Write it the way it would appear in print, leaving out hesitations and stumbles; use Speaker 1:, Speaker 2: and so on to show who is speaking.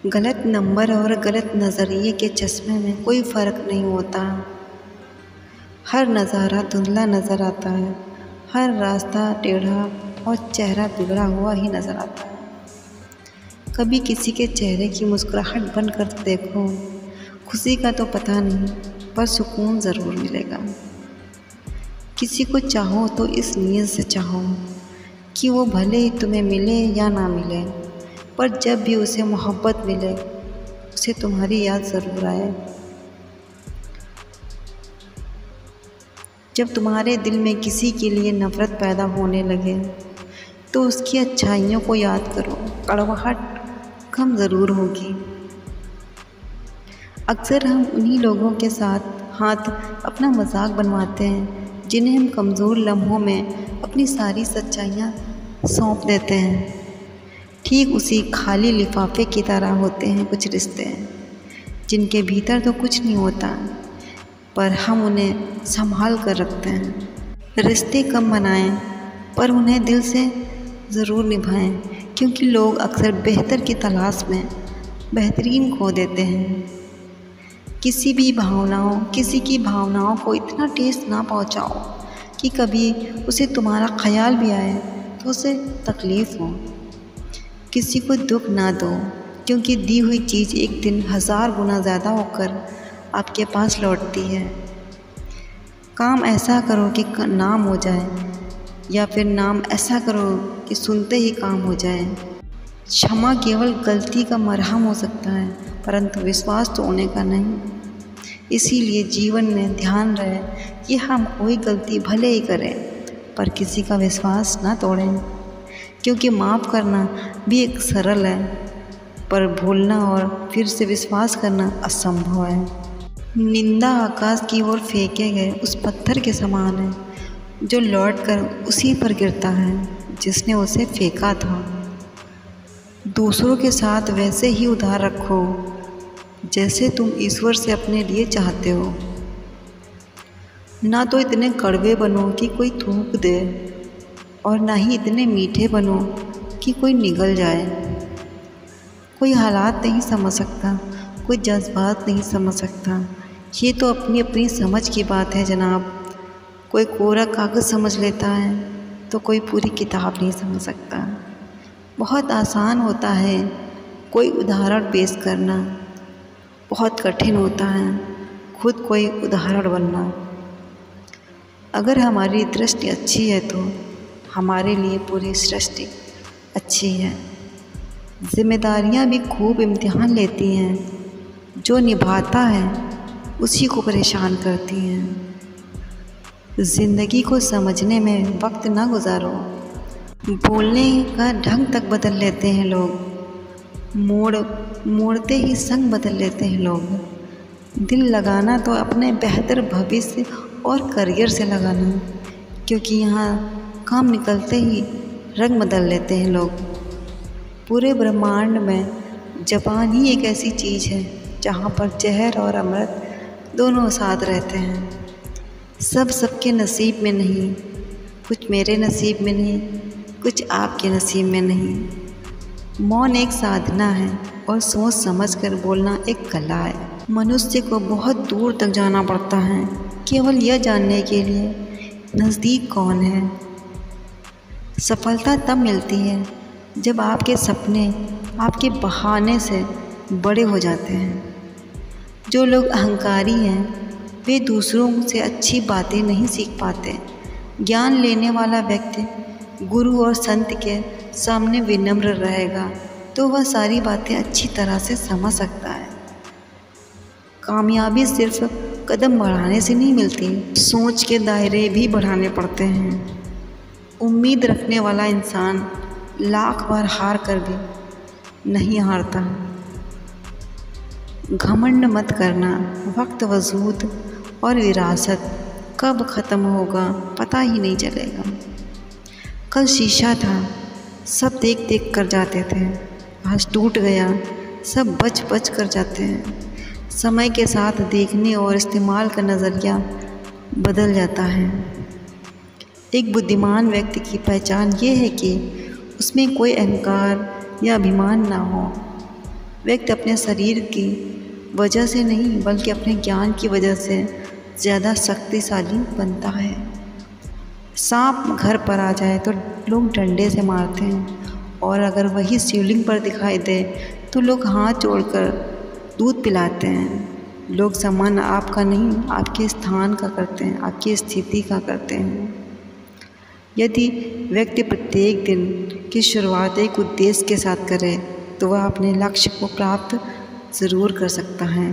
Speaker 1: गलत नंबर और गलत नज़रिए के चश्मे में कोई फ़र्क नहीं होता। हर नज़ारा धुंधला नज़र आता है, हर रास्ता टेढ़ा और चेहरा बिगड़ा हुआ ही नज़र आता है। कभी किसी के चेहरे की मुस्कुराहट बंद कर देखो, खुशी का तो पता नहीं पर सुकून ज़रूर मिलेगा। किसी को चाहो तो इस नीयत से चाहो कि वो भले ही तुम्हें मिले या ना मिले, पर जब भी उसे मोहब्बत मिले उसे तुम्हारी याद ज़रूर आए। जब तुम्हारे दिल में किसी के लिए नफ़रत पैदा होने लगे तो उसकी अच्छाइयों को याद करो, कड़वाहट कम ज़रूर होगी। अक्सर हम उन्हीं लोगों के हाथ अपना मजाक बनवाते हैं जिन्हें हम कमज़ोर लम्हों में अपनी सारी सच्चाइयाँ सौंप देते हैं। ठीक उसी खाली लिफाफे की तरह होते हैं कुछ रिश्ते जिनके भीतर तो कुछ नहीं होता, पर हम उन्हें संभाल कर रखते हैं। रिश्ते कम बनाएं पर उन्हें दिल से ज़रूर निभाएं, क्योंकि लोग अक्सर बेहतर की तलाश में बेहतरीन खो देते हैं। किसी की भावनाओं को इतना ठेस ना पहुंचाओ कि कभी उसे तुम्हारा ख्याल भी आए तो उसे तकलीफ़ हो। किसी को दुख ना दो, क्योंकि दी हुई चीज़ एक दिन 1000 गुना ज़्यादा होकर आपके पास लौटती है। काम ऐसा करो कि नाम हो जाए, या फिर नाम ऐसा करो कि सुनते ही काम हो जाए। क्षमा केवल गलती का मरहम हो सकता है, परंतु विश्वास तोड़ने का नहीं। इसीलिए जीवन में ध्यान रहे कि हम कोई गलती भले ही करें पर किसी का विश्वास ना तोड़ें, क्योंकि माफ़ करना भी एक सरल है, पर भूलना और फिर से विश्वास करना असंभव है। निंदा आकाश की ओर फेंके गए उस पत्थर के समान है जो लौटकर उसी पर गिरता है जिसने उसे फेंका था। दूसरों के साथ वैसे ही उधार रखो जैसे तुम ईश्वर से अपने लिए चाहते हो। ना तो इतने कड़वे बनो कि कोई थूक दे, और ना ही इतने मीठे बनो कि कोई निगल जाए। कोई हालात नहीं समझ सकता, कोई जज्बात नहीं समझ सकता। ये तो अपनी अपनी समझ की बात है जनाब। कोई कोरा कागज़ समझ लेता है तो कोई पूरी किताब नहीं समझ सकता। बहुत आसान होता है कोई उदाहरण पेश करना, बहुत कठिन होता है खुद कोई उदाहरण बनना। अगर हमारी दृष्टि अच्छी है तो हमारे लिए पूरी सृष्टि अच्छी है। जिम्मेदारियां भी खूब इम्तिहान लेती हैं, जो निभाता है उसी को परेशान करती हैं। ज़िंदगी को समझने में वक्त ना गुजारो, बोलने का ढंग तक बदल लेते हैं लोग, मोड़ते ही संग बदल लेते हैं लोग। दिल लगाना तो अपने बेहतर भविष्य और करियर से लगाना, क्योंकि यहाँ काम निकलते ही रंग बदल लेते हैं लोग। पूरे ब्रह्मांड में ज़बान ही एक ऐसी चीज़ है जहाँ पर जहर और अमृत दोनों साथ रहते हैं। सब सबके नसीब में नहीं, कुछ मेरे नसीब में नहीं, कुछ आपके नसीब में नहीं। मौन एक साधना है और सोच समझ कर बोलना एक कला है। मनुष्य को बहुत दूर तक जाना पड़ता है केवल यह जानने के लिए नज़दीक कौन है। सफलता तब मिलती है जब आपके सपने आपके बहाने से बड़े हो जाते हैं। जो लोग अहंकारी हैं वे दूसरों से अच्छी बातें नहीं सीख पाते। ज्ञान लेने वाला व्यक्ति गुरु और संत के सामने विनम्र रहेगा तो वह सारी बातें अच्छी तरह से समझ सकता है। कामयाबी सिर्फ कदम बढ़ाने से नहीं मिलती, सोच के दायरे भी बढ़ाने पड़ते हैं। उम्मीद रखने वाला इंसान लाख बार हार कर भी नहीं हारता। घमंड मत करना, वक्त वजूद और विरासत कब ख़त्म होगा पता ही नहीं चलेगा। कल शीशा था, सब देख देख कर जाते थे, आज टूट गया, सब बच बच कर जाते हैं। समय के साथ देखने और इस्तेमाल का नज़रिया बदल जाता है। एक बुद्धिमान व्यक्ति की पहचान ये है कि उसमें कोई अहंकार या अभिमान ना हो। व्यक्ति अपने शरीर की वजह से नहीं बल्कि अपने ज्ञान की वजह से ज़्यादा शक्तिशाली बनता है। सांप घर पर आ जाए तो लोग डंडे से मारते हैं और अगर वही शिवलिंग पर दिखाई दे तो लोग हाथ जोड़कर दूध पिलाते हैं। लोग सम्मान आपका नहीं आपके स्थान का करते हैं, आपकी स्थिति का करते हैं। यदि व्यक्ति प्रत्येक दिन की शुरुआत एक उद्देश्य के साथ करे तो वह अपने लक्ष्य को प्राप्त ज़रूर कर सकता है।